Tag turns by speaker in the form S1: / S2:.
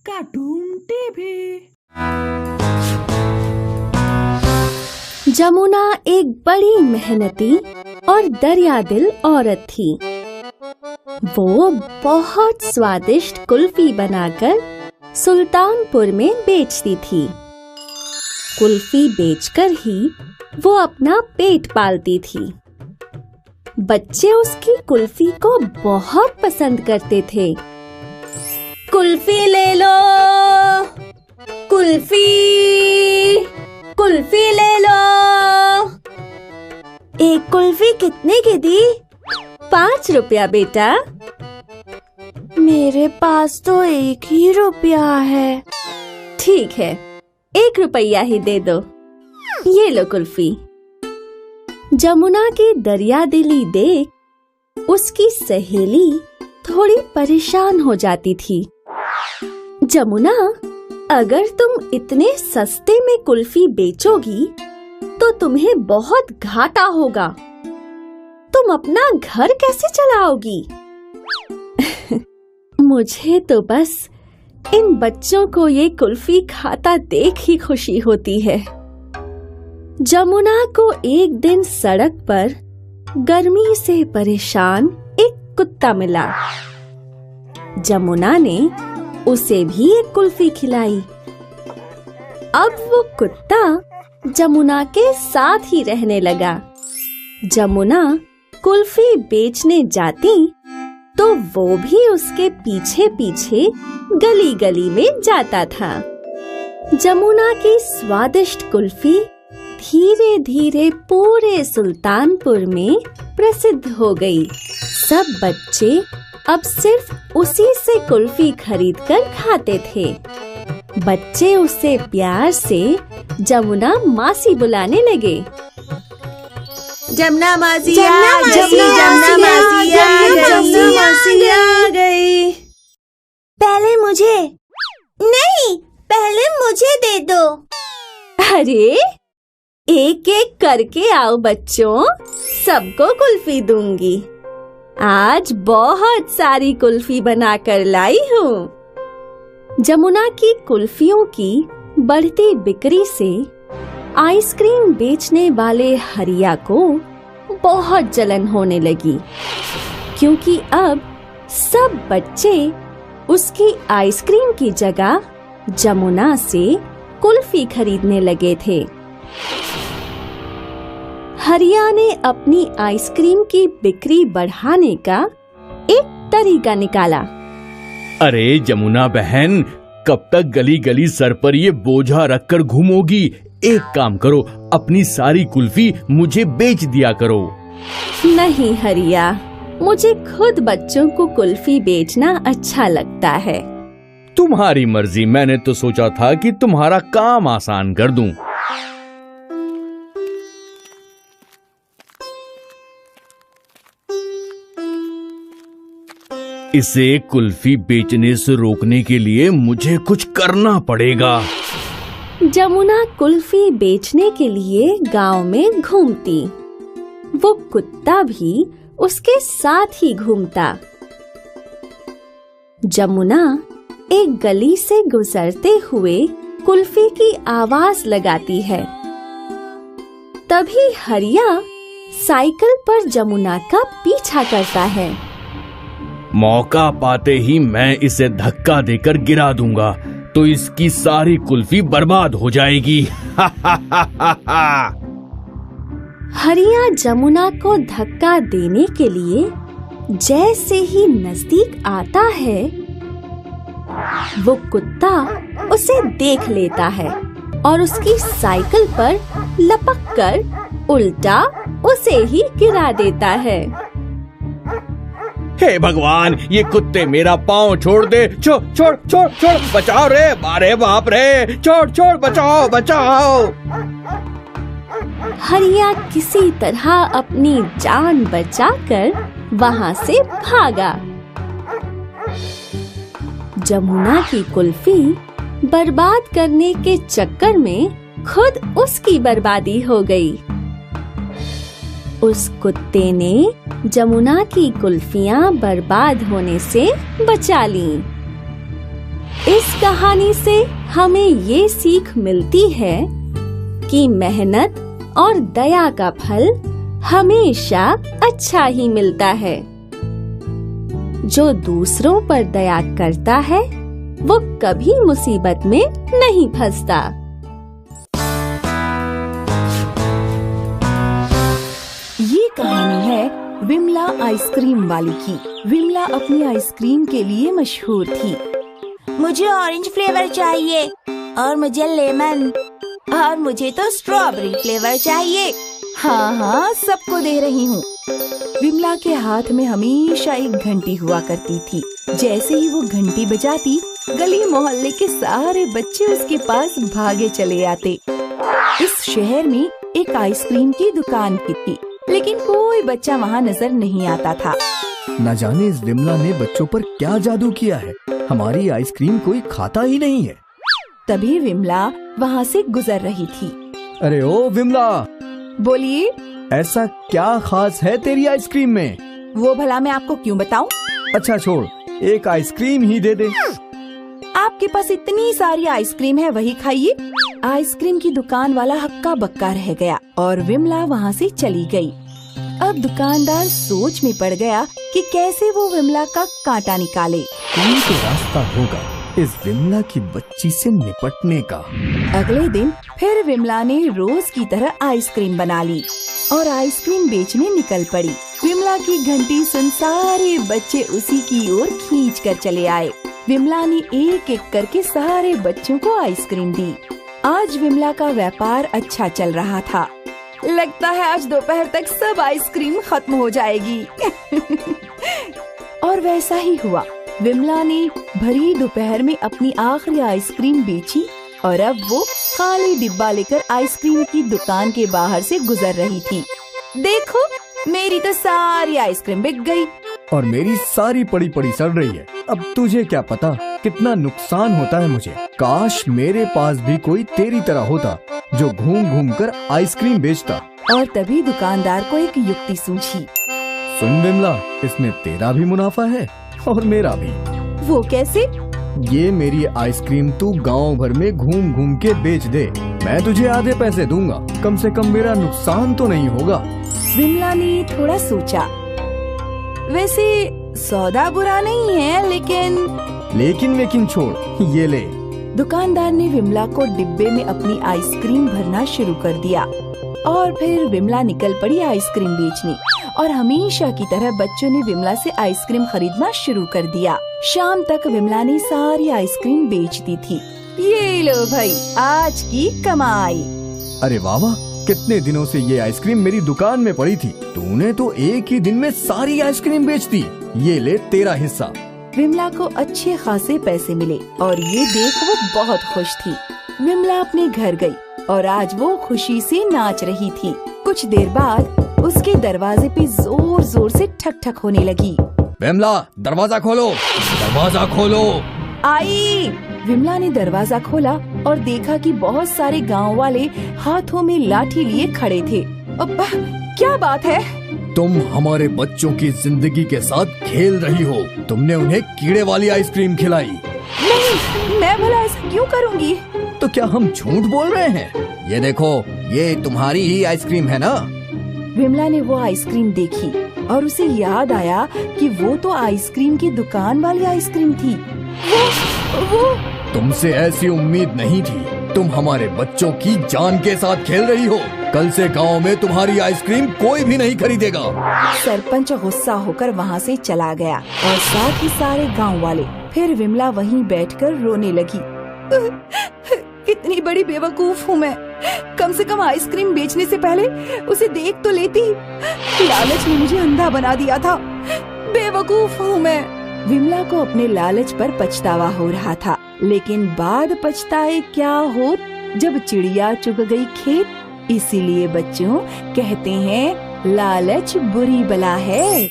S1: Cartoon TV.
S2: Jamuna एक बड़ी मेहनती और दरियादिल औरत थी। वो बहुत स्वादिष्ट कुल्फी बनाकर सुल्तानपुर में बेचती थी। कुल्फी बेचकर ही वो अपना पेट पालती थी। बच्चे उसकी कुल्फी को बहुत पसंद करते थे। कुल्फी ले लो, कुल्फी, कुल्फी ले लो। एक कुल्फी कितने की दी? 5 रुपया बेटा। मेरे पास तो 1 ही रुपया है। ठीक है, 1 रुपया ही दे दो। ये लो कुल्फी। जमुना की दरियादिली देख उसकी सहेली थोड़ी परेशान हो जाती थी। जमुना, अगर तुम इतने सस्ते में कुल्फी बेचोगी तो तुम्हें बहुत घाटा होगा। तुम अपना घर कैसे चलाओगी? मुझे तो बस इन बच्चों को ये कुल्फी खाता देख ही खुशी होती है। जमुना को एक दिन सड़क पर गर्मी से परेशान एक कुत्ता मिला। जमुना ने उसे भी एक कुल्फी खिलाई। अब वो कुत्ता जमुना के साथ ही रहने लगा। जमुना कुल्फी बेचने जाती तो वो भी उसके पीछे पीछे गली गली में जाता था। जमुना की स्वादिष्ट कुल्फी धीरे धीरे पूरे सुल्तानपुर में प्रसिद्ध हो गई। सब बच्चे अब सिर्फ उसी से कुल्फी खरीदकर खाते थे। बच्चे उसे प्यार से जमुना मासी बुलाने लगे। जमुना मासी आ गई। पहले मुझे नहीं, पहले मुझे दे दो। अरे एक एक करके आओ बच्चों, सबको कुल्फी दूंगी। आज बहुत सारी कुल्फी बनाकर लाई हूँ। जमुना की कुल्फियों की बढ़ती बिक्री से आइसक्रीम बेचने वाले हरिया को बहुत जलन होने लगी, क्योंकि अब सब बच्चे उसकी आइसक्रीम की जगह जमुना से कुल्फी खरीदने लगे थे। हरिया ने अपनी आइसक्रीम की बिक्री बढ़ाने का एक तरीका निकाला।
S3: अरे जमुना बहन, कब तक गली गली सर पर ये बोझा रखकर घूमोगी? एक काम करो, अपनी सारी कुल्फी मुझे बेच दिया करो।
S2: नहीं हरिया, मुझे खुद बच्चों को कुल्फी बेचना अच्छा लगता है।
S3: तुम्हारी मर्जी, मैंने तो सोचा था कि तुम्हारा काम आसान कर दूं। इसे कुल्फी बेचने से रोकने के लिए मुझे कुछ करना पड़ेगा।
S2: जमुना कुल्फी बेचने के लिए गांव में घूमती। वो कुत्ता भी उसके साथ ही घूमता। जमुना एक गली से गुजरते हुए कुल्फी की आवाज लगाती है। तभी हरिया साइकिल पर जमुना का पीछा करता है।
S3: मौका पाते ही मैं इसे धक्का देकर गिरा दूंगा, तो इसकी सारी कुल्फी बर्बाद हो जाएगी।
S2: हरिया जमुना को धक्का देने के लिए जैसे ही नजदीक आता है, वो कुत्ता उसे देख लेता है और उसकी साइकिल पर लपककर उल्टा उसे ही गिरा देता है।
S3: हे भगवान, ये कुत्ते मेरा पाँव छोड़ दे। छोड़ छोड़ छोड़ छोड़, बचाओ रे। अरे बाप रे, छोड़ छोड़, बचाओ बचाओ।
S2: हरिया किसी तरह अपनी जान बचाकर वहाँ से भागा। जमुना की कुल्फी बर्बाद करने के चक्कर में खुद उसकी बर्बादी हो गई। उस कुत्ते ने जमुना की कुल्फियां बर्बाद होने से बचा लीं। इस कहानी से हमें ये सीख मिलती है कि मेहनत और दया का फल हमेशा अच्छा ही मिलता है। जो दूसरों पर दया करता है वो कभी मुसीबत में नहीं फंसता।
S1: ये कहानी है विमला आइसक्रीम वाली की। विमला अपनी आइसक्रीम के लिए मशहूर थी।
S4: मुझे ऑरेंज फ्लेवर चाहिए और मुझे लेमन और मुझे तो स्ट्रॉबेरी फ्लेवर चाहिए।
S1: हाँ हाँ, सबको दे रही हूँ। विमला के हाथ में हमेशा एक घंटी हुआ करती थी। जैसे ही वो घंटी बजाती, गली मोहल्ले के सारे बच्चे उसके पास भागे चले आते। इस शहर में एक आइसक्रीम की दुकान की थी, लेकिन कोई बच्चा वहाँ नजर नहीं आता था।
S5: न जाने इस विमला ने बच्चों पर क्या जादू किया है, हमारी आइसक्रीम कोई खाता ही नहीं है।
S1: तभी विमला वहाँ से गुजर रही थी।
S5: अरे ओ विमला,
S1: बोलिए।
S5: ऐसा क्या खास है तेरी आइसक्रीम में?
S1: वो भला मैं आपको क्यों बताऊं?
S5: अच्छा छोड़, एक आइसक्रीम ही दे दे।
S1: आपके पास इतनी सारी आइसक्रीम है, वही खाइए। आइसक्रीम की दुकान वाला हक्का बक्का रह गया और विमला वहाँ से चली गई। अब दुकानदार सोच में पड़ गया कि कैसे वो विमला का कांटा निकाले।
S5: कोई तो रास्ता होगा इस विमला की बच्ची से निपटने का।
S1: अगले दिन फिर विमला ने रोज की तरह आइसक्रीम बना ली और आइसक्रीम बेचने निकल पड़ी। विमला की घंटी सुन सारे बच्चे उसी की ओर खींच कर चले आए। विमला ने एक एक करके सारे बच्चों को आइसक्रीम दी। आज विमला का व्यापार अच्छा चल रहा था। लगता है आज दोपहर तक सब आइसक्रीम खत्म हो जाएगी। और वैसा ही हुआ। विमला ने भरी दोपहर में अपनी आखिरी आइसक्रीम बेची और अब वो खाली डिब्बा लेकर आइसक्रीम की दुकान के बाहर से गुजर रही थी। देखो, मेरी तो सारी आइसक्रीम बिक गई
S5: और मेरी सारी पड़ी पड़ी सड़ रही है। अब तुझे क्या पता कितना नुकसान होता है मुझे। काश मेरे पास भी कोई तेरी तरह होता जो घूम घूम कर आइसक्रीम बेचता।
S1: और तभी दुकानदार को एक युक्ति सूझी।
S5: सुन विमला, इसमें तेरा भी मुनाफा है और मेरा भी।
S1: वो कैसे?
S5: ये मेरी आइसक्रीम तू गांव भर में घूम घूम के बेच दे, मैं तुझे आधे पैसे दूंगा। कम से कम मेरा नुकसान तो नहीं होगा।
S1: विमला ने थोड़ा सोचा। वैसे सौदा बुरा नहीं है,
S5: लेकिन छोड़, ये ले।
S1: दुकानदार ने विमला को डिब्बे में अपनी आइसक्रीम भरना शुरू कर दिया और फिर विमला निकल पड़ी आइसक्रीम बेचने। और हमेशा की तरह बच्चों ने विमला से आइसक्रीम खरीदना शुरू कर दिया। शाम तक विमला ने सारी आइसक्रीम बेच दी थी। ये लो भाई, आज की कमाई।
S5: अरे वाह वाह, कितने दिनों से ये आइसक्रीम मेरी दुकान में पड़ी थी, तूने तो एक ही दिन में सारी आइसक्रीम बेच दी। ये ले तेरा हिस्सा।
S1: विमला को अच्छे खासे पैसे मिले और ये देख वो बहुत खुश थी। विमला अपने घर गई और आज वो खुशी से नाच रही थी। कुछ देर बाद उसके दरवाजे पे जोर जोर से ठक ठक होने लगी।
S5: विमला, दरवाजा खोलो, दरवाजा खोलो।
S1: आई। विमला ने दरवाजा खोला और देखा कि बहुत सारे गांव वाले हाथों में लाठी लिए खड़े थे। अब्बा, क्या बात है?
S5: तुम हमारे बच्चों की जिंदगी के साथ खेल रही हो। तुमने उन्हें कीड़े वाली आइसक्रीम खिलाई।
S1: नहीं, मैं भला ऐसा क्यों करूँगी?
S5: तो क्या हम झूठ बोल रहे हैं? ये देखो, ये तुम्हारी ही आइसक्रीम है ना?
S1: विमला ने वो आइसक्रीम देखी और उसे याद आया कि वो तो आइसक्रीम की दुकान वाली आइसक्रीम थी। वो
S5: तुमसे ऐसी उम्मीद नहीं थी। तुम हमारे बच्चों की जान के साथ खेल रही हो। कल से गांव में तुम्हारी आइसक्रीम कोई भी नहीं खरीदेगा।
S1: सरपंच गुस्सा होकर वहाँ से चला गया और साथ ही सारे गांव वाले। फिर विमला वहीं बैठकर रोने लगी। कितनी बड़ी बेवकूफ हूँ मैं। कम से कम आइसक्रीम बेचने से पहले उसे देख तो लेती। लालच ने मुझे अंधा बना दिया था। बेवकूफ हूँ मैं। विमला को अपने लालच पर पछतावा हो रहा था, लेकिन बाद पछताए क्या हो जब चिड़िया चुग गई खेत। इसीलिए बच्चों कहते हैं, लालच बुरी बला है।